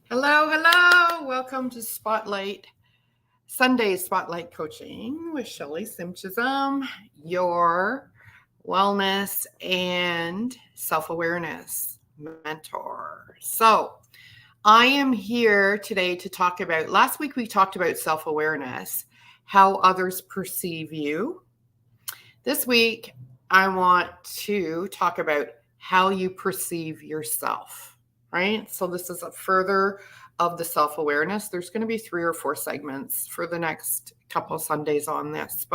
Hello, hello. Welcome to Sunday Spotlight Coaching with Shelly Simpchism, your wellness and self-awareness mentor. So, I am here today to talk about, last week we talked about self-awareness, how others perceive you. This week, I want to talk about how you perceive yourself, right? So, this is a further of the self awareness. There's going to be 3 or 4 segments for the next couple of Sundays on this.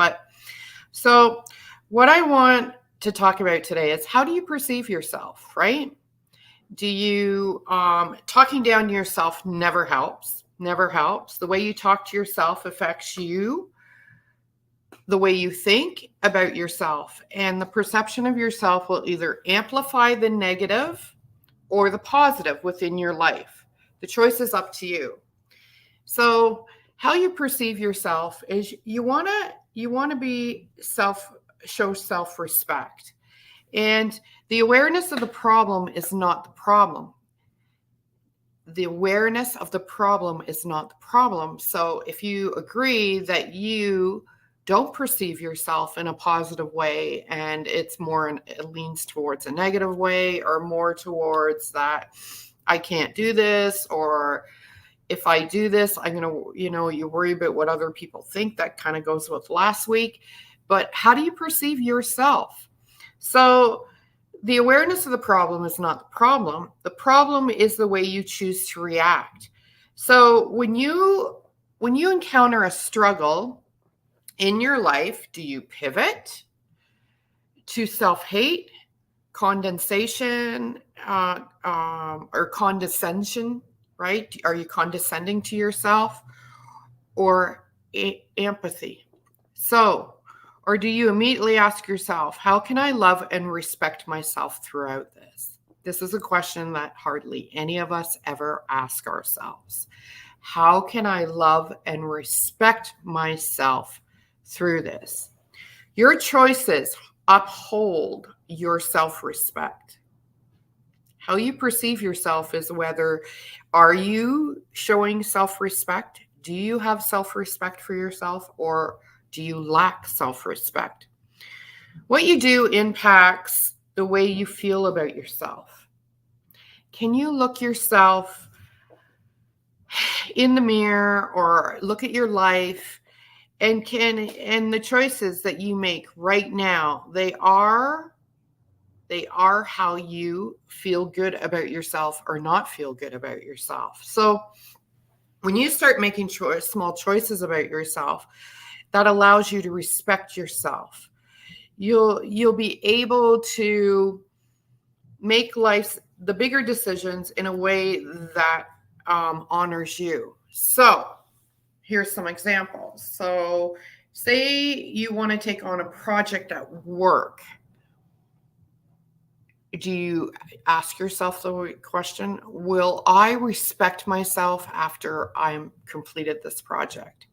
So, what I want to talk about today is how do you perceive yourself, right? Do you, talking down to yourself never helps, never helps. The way you talk to yourself affects you, the way you think about yourself, and the perception of yourself will either amplify the negative or the positive within your life. The choice is up to you. So, how you perceive yourself is you want to be show self-respect. And the awareness of the problem is not the problem. The awareness of the problem is not the problem. So, if you agree that you don't perceive yourself in a positive way and it leans towards a negative way, or more towards that I can't do this, or if I do this, I'm going to, you worry about what other people think. That kind of goes with last week. But how do you perceive yourself? So the awareness of the problem is not the problem. The problem is the way you choose to react. So when you encounter a struggle in your life, do you pivot to self-hate, condensation, or condescension, right? Are you condescending to yourself, or empathy? So, or do you immediately ask yourself, how can I love and respect myself throughout this? This is a question that hardly any of us ever ask ourselves. How can I love and respect myself through this? Your choices uphold your self-respect. How you perceive yourself is whether are you showing self-respect? Do you have self-respect for yourself, or do you lack self-respect? What you do impacts the way you feel about yourself. Can you look yourself in the mirror or look at your life, and the choices that you make right now, they are how you feel good about yourself or not feel good about yourself. So when you start making small choices about yourself, that allows you to respect yourself. You'll be able to make the bigger decisions in a way that honors you. So here's some examples. So say you want to take on a project at work. Do you ask yourself the question, will I respect myself after I'm completed this project,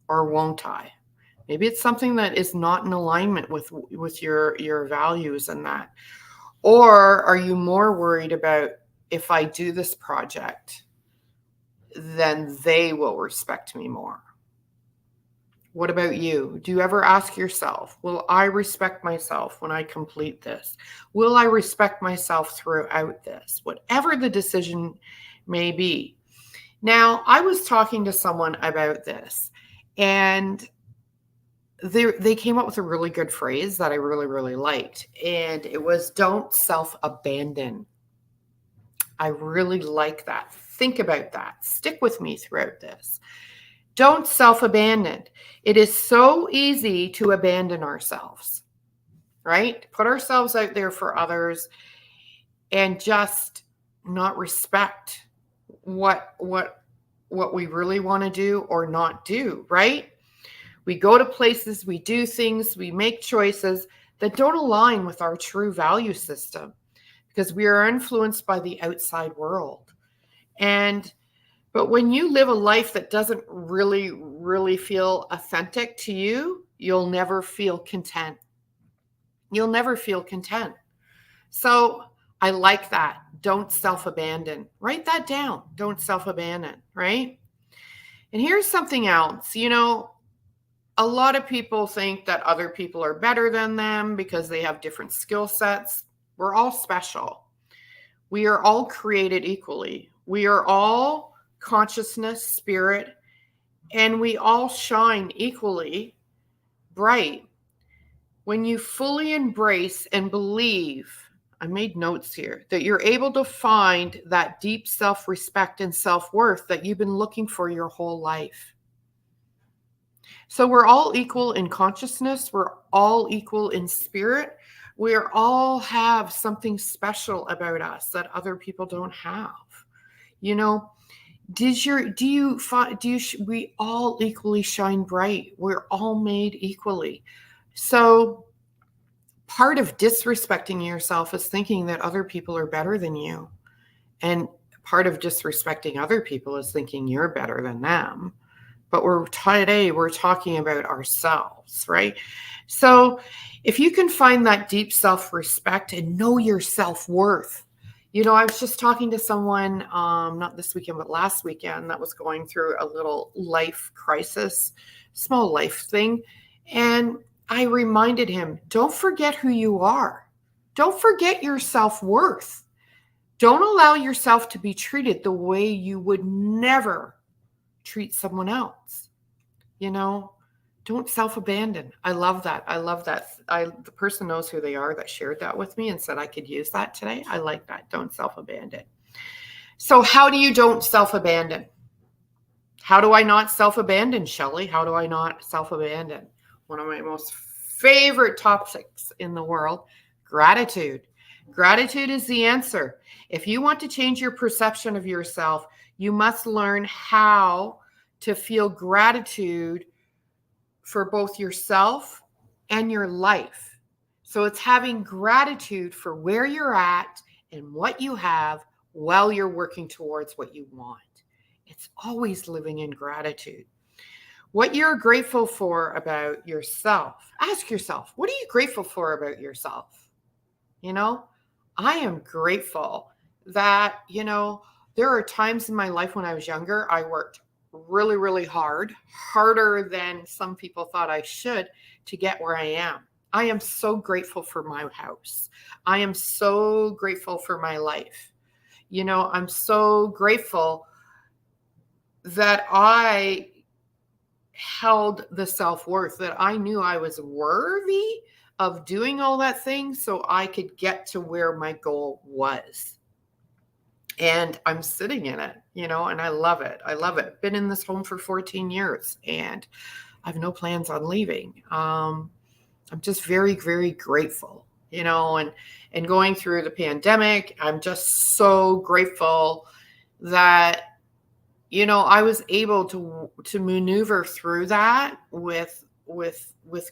or won't I? Maybe it's something that is not in alignment with your values and that. Or are you more worried about, if I do this project, then they will respect me more? What about you? Do you ever ask yourself, will I respect myself when I complete this? Will I respect myself throughout this? Whatever the decision may be. Now, I was talking to someone about this, and they came up with a really good phrase that I really, really liked. And it was, don't self-abandon. I really like that. Think about that. Stick with me throughout this. Don't self-abandon. It is so easy to abandon ourselves, right? Put ourselves out there for others and just not respect what we really want to do or not do, right? We go to places, we do things, we make choices that don't align with our true value system because we are influenced by the outside world. But when you live a life that doesn't really, really feel authentic to you, you'll never feel content. You'll never feel content. So I like that. Don't self-abandon. Write that down. Don't self-abandon, right? And here's something else. A lot of people think that other people are better than them because they have different skill sets. We're all special. We are all created equally. We are all consciousness, spirit, and we all shine equally bright. When you fully embrace and believe, I made notes here, that you're able to find that deep self-respect and self-worth that you've been looking for your whole life. So we're all equal in consciousness. We're all equal in spirit. We all have something special about us that other people don't have. We all equally shine bright. We're all made equally. So part of disrespecting yourself is thinking that other people are better than you. And part of disrespecting other people is thinking you're better than them. But today we're talking about ourselves, right? So if you can find that deep self-respect and know your self-worth. I was just talking to someone, not this weekend, but last weekend, that was going through a little life crisis, small life thing. And I reminded him, don't forget who you are. Don't forget your self-worth. Don't allow yourself to be treated the way you would never treat someone else. Don't self-abandon. I love that. The person knows who they are that shared that with me and said I could use that today. I like that. Don't self-abandon. So how do you don't self-abandon? How do I not self-abandon, Shelley? How do I not self-abandon? One of my most favorite topics in the world, gratitude. Gratitude is the answer. If you want to change your perception of yourself, you must learn how to feel gratitude for both yourself and your life. So it's having gratitude for where you're at and what you have while you're working towards what you want. It's always living in gratitude. What you're grateful for about yourself. Ask yourself, what are you grateful for about yourself? I am grateful that, there are times in my life when I was younger, I worked really, really hard, harder than some people thought I should, to get where I am. I am so grateful for my house. I am so grateful for my life. I'm so grateful that I held the self-worth, that I knew I was worthy of doing all that thing so I could get to where my goal was. And I'm sitting in it, and I love it. I love it. Been in this home for 14 years and I have no plans on leaving. I'm just very, very grateful, and going through the pandemic, I'm just so grateful that, I was able to maneuver through that with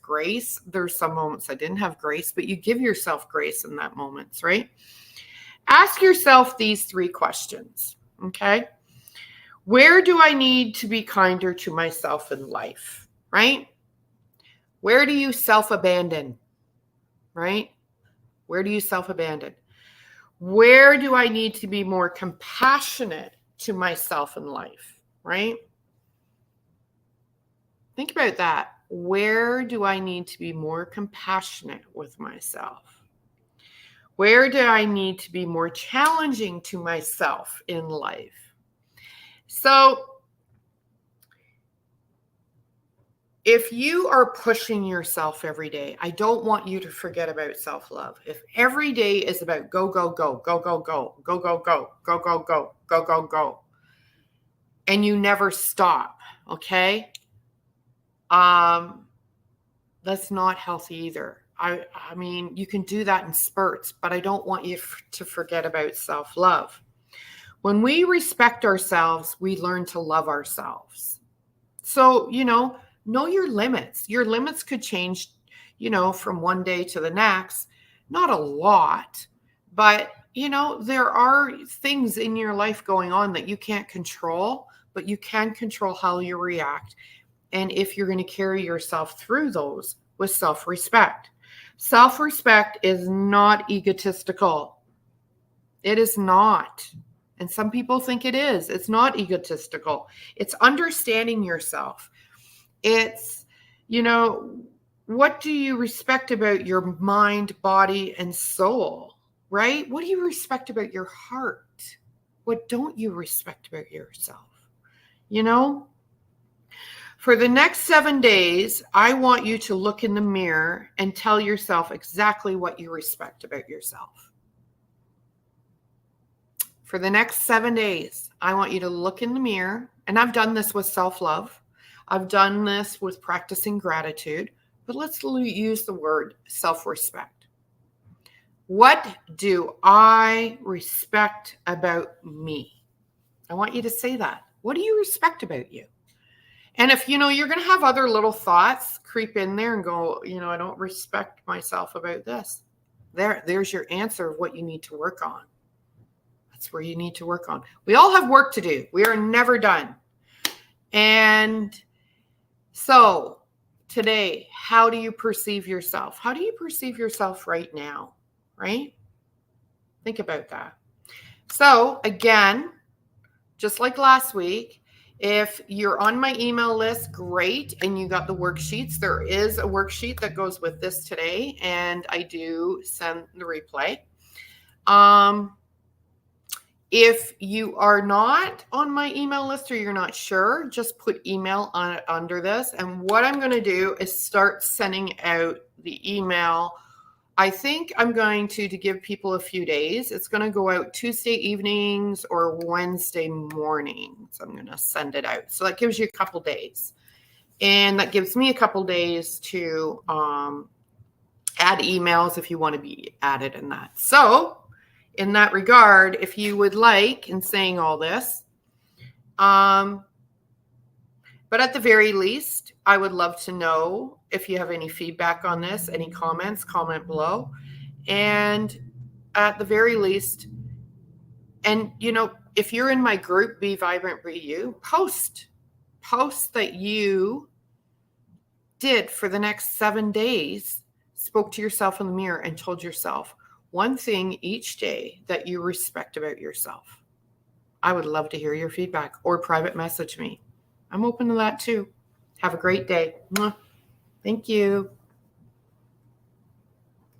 grace. There's some moments I didn't have grace, but you give yourself grace in that moments, right? Ask yourself these 3 questions, okay? Where do I need to be kinder to myself in life, right? Where do you self-abandon, right? Where do you self-abandon? Where do I need to be more compassionate to myself in life, right? Think about that. Where do I need to be more compassionate with myself? Where do I need to be more challenging to myself in life? So if you are pushing yourself every day, I don't want you to forget about self-love. If every day is about go, go, go, go, go, go, go, go, go, go, go, go, go, go, go, and you never stop, okay? That's not healthy either. I mean, you can do that in spurts, but I don't want you to forget about self-love. When we respect ourselves, we learn to love ourselves. So, know your limits. Your limits could change, from one day to the next. Not a lot, but, there are things in your life going on that you can't control, but you can control how you react. And if you're going to carry yourself through those with self-respect. Self-respect is not egotistical. It is not. And some people think it is. It's not egotistical. It's understanding yourself. It's, what do you respect about your mind, body, and soul, right? What do you respect about your heart? What don't you respect about yourself? For the next 7 days, I want you to look in the mirror and tell yourself exactly what you respect about yourself. For the next 7 days, I want you to look in the mirror, and I've done this with self-love. I've done this with practicing gratitude, but let's use the word self-respect. What do I respect about me? I want you to say that. What do you respect about you? And if, you're going to have other little thoughts creep in there and go, I don't respect myself about this. There's your answer of what you need to work on. That's where you need to work on. We all have work to do. We are never done. And so today, how do you perceive yourself? How do you perceive yourself right now? Right? Think about that. So again, just like last week, if you're on my email list, great. And you got the worksheets. There is a worksheet that goes with this today. And I do send the replay. If you are not on my email list or you're not sure, just put email on it under this. And what I'm going to do is start sending out the email. I think I'm going to give people a few days. It's going to go out Tuesday evenings or Wednesday mornings. I'm going to send it out. So that gives you a couple days. And that gives me a couple days to add emails if you want to be added in that. So in that regard, if you would like, in saying all this, but at the very least, I would love to know if you have any feedback on this, any comments, comment below. And at the very least, and if you're in my group, Be Vibrant, Be You, post that you did for the next 7 days, spoke to yourself in the mirror and told yourself one thing each day that you respect about yourself. I would love to hear your feedback, or private message me. I'm open to that too. Have a great day. Thank you.